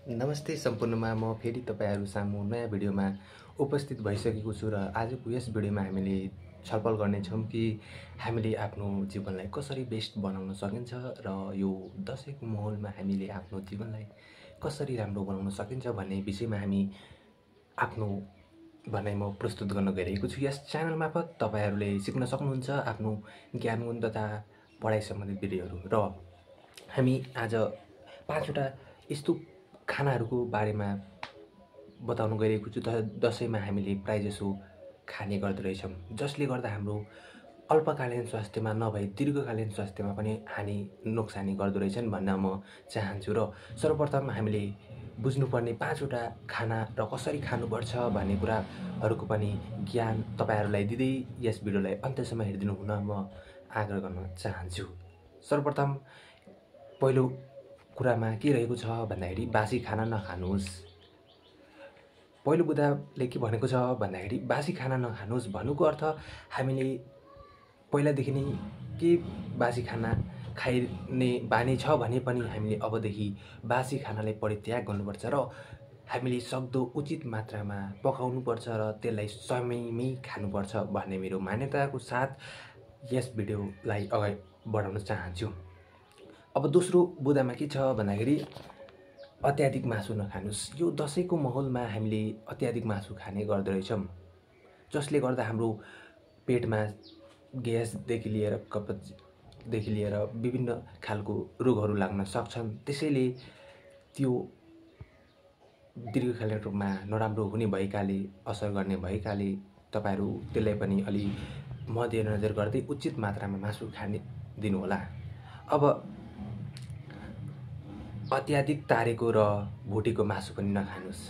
नमस्ते सम्पूर्णमा म फेरि तपाईहरु सामु नयाँ भिडियोमा उपस्थित भइसकेको छु र आजको यस भिडियोमा हामीले छलफल गर्नेछौँ कि हामीले आफ्नो जीवनलाई कसरी बेस्ट बनाउन सकिन्छ र यो दशैंको माहौलमा हामीले आफ्नो जीवनलाई कसरी राम्रो बनाउन सकिन्छ भन्ने विषयमा हामी आफ्नो भनाइ म प्रस्तुत गर्न गइरहेको छु। यस च्यानल मार्फत तपाईहरुले सिक्न सक्नुहुन्छ आफ्नो ज्ञान तथा पढाइ सम्बन्धित भिडियोहरु र हामी आज 5 वटा यस्तो खानाहरुको बारेमा बताउन गइरहेको छु दशैंमा हामीले प्रायजसो खाने गर्दैछौं, जसले गर्दा हाम्रो अल्पकालीन स्वास्थ्यमा नभई दीर्घकालीन स्वास्थ्यमा पनि हानि नोक्सानी गर्दैछन् भन्न म चाहन्छु। र सर्वप्रथम हामीले बुझ्नुपर्ने 5 वटा खाना र कसरी खानुपर्छ भन्ने कुराहरुको पनि ज्ञान तपाईहरुलाई दिँदै यस भिडियोलाई अन्त्यसम्म हेरिदिनु हुन म आग्रह गर्न चाहन्छु। सर्वप्रथम पहिलो कुरामा के रहेको छ भन्दाखेरि बासी खाना नखानुस्। पहिलो बुदाले के भनेको छ भन्दाखेरि बासी खाना नखानुस् भन्नुको अर्थ हामीले पहिलादेखि नै के बासी खाना खाइने बानी छ भने पनि हामीले अबदेखि बासी खानालाई परित्याग गर्नुपर्छ र हामीले सक्दो उचित मात्रामा पकाउनुपर्छ र त्यसलाई समयमै खानुपर्छ भन्ने मेरो मान्यताको साथ यस भिडियोलाई अगाडि बढाउन चाहन्छु। अब दोस्रो बुदामा के छ भन्दाखेरि अत्याधिक मासु नखानुस्। यो दशैंको माहौलमा हामीले अत्याधिक मासु खाने गर्दैछौं, जसले गर्दा हाम्रो पेटमा ग्यासदेखि लिएर कब्जदेखि लिएर विभिन्न खालको रोगहरु लाग्न सक्छन्। त्यसैले त्यो दीर्घकालीन रूपमा नराम्रो हुने भएकाले असर गर्ने भएकाले तपाईहरु त्यसलाई पनि अलि मध्यनजर गर्दै उचित मात्रामा मासु खाने दिनु होला। अब अत्याधिक तारेको र भुटेको मासु पनि नखानुस्।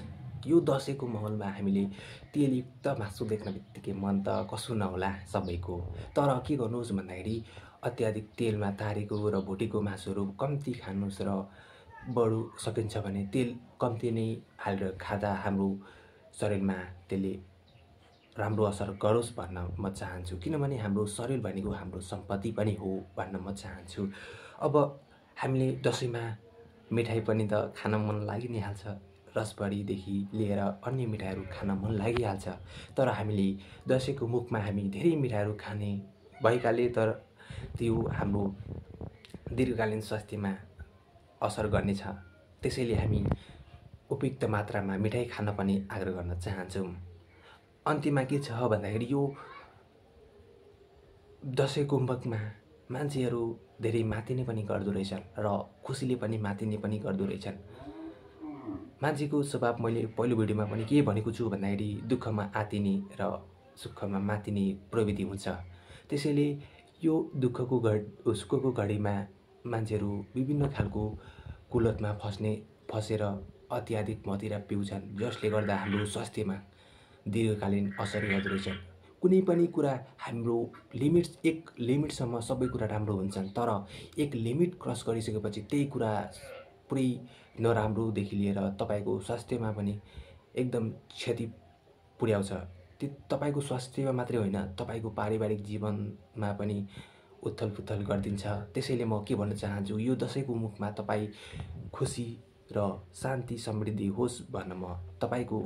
यो दशैंको माहौलमा हामीले तेलयुक्त मासु देख्नबित्तिकै मन त कसो नहोला सबैको, तर के गर्नुस् भन्दाखेरि अत्याधिक तेलमा तारेको र भुटेको मासुहरु कम्ती खानुस् र बरु सकिन्छ भने तेल कम्ती नै हालेर खादा हाम्रो शरीरमा त्यसले राम्रो असर गरोस् भन्न म चाहन्छु, किनभने हाम्रो शरीर भनेको हाम्रो सम्पत्ति पनि हो भन्न म चाहन्छु। अब हामीले दशैंमा मिठाई पनि त खान मन लागि नै हाल्छ, रसबडीदेखि लिएर अन्य मिठाईहरु खान मन लागिहाल्छ, तर हामीले दशैंको मुखमा हामी धेरै मिठाईहरु खाने भएकाले तर त्यो हाम्रो दीर्घकालीन स्वास्थ्यमा असर गर्नेछ। त्यसैले हामी उपयुक्त मात्रामा मिठाई खान पनि आग्रह गर्न चाहन्छौं। अन्त्यमा के छ भन्दाखेरि यो दशैंको मुखमा मान्छेहरु धेरै मातिने पनि गर्दैछन् र खुसीले पनि मातिने पनि गर्दैछन्। मान्छेको स्वभाव मैले पहिलो भिडियोमा पनि के भनेको छु भन्दाखेरि दुःखमा आतिने र सुखमा मातिने प्रवृत्ति हुन्छ। त्यसैले यो सुखको घडीमा मान्छेहरु विभिन्न खालको कुलतमा फसेर अत्याधिक मदिरा पिउँछन्, जसले गर्दा हाम्रो स्वास्थ्यमा दीर्घकालीन असर गर्दैछन्। कुनै पनि कुरा हाम्रो एक लिमिटसम्म सबै कुरा राम्रो हुन्छन्, तर एक लिमिट क्रस गरिसकेपछि त्यही कुरा पुरै नराम्रोदेखि लिएर तपाईको स्वास्थ्यमा पनि एकदम क्षति पुर्याउँछ। त्यो तपाईको स्वास्थ्यमा मात्रै होइन, तपाईको पारिवारिक जीवनमा पनि उथलपुथल गर्दिन्छ। त्यसैले म के भन्न चाहन्छु, यो दशैंको मुखमा तपाई खुशी र शान्ति समृद्धि होस् भन्न म तपाईको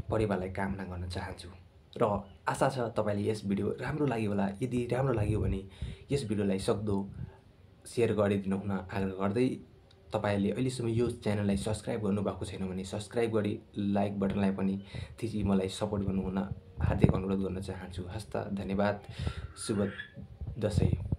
परिवारलाई कामना गर्न चाहन्छु र आशा छ तपाईलाई यस भिडियो राम्रो लाग्यो होला। यदि राम्रो लाग्यो भने यस भिडियोलाई सक्दो शेयर गरिदिनु हुन आग्रह गर्दै तपाईले अहिलेसम्म यो च्यानललाई सब्स्क्राइब गर्नुभएको छैन भने सब्स्क्राइब गरी लाइक बटनलाई पनि थिची मलाई सपोर्ट गर्नु हुन हार्दिक अनुरोध गर्न चाहन्छु। हस्त धन्यवाद। शुभ दशैं।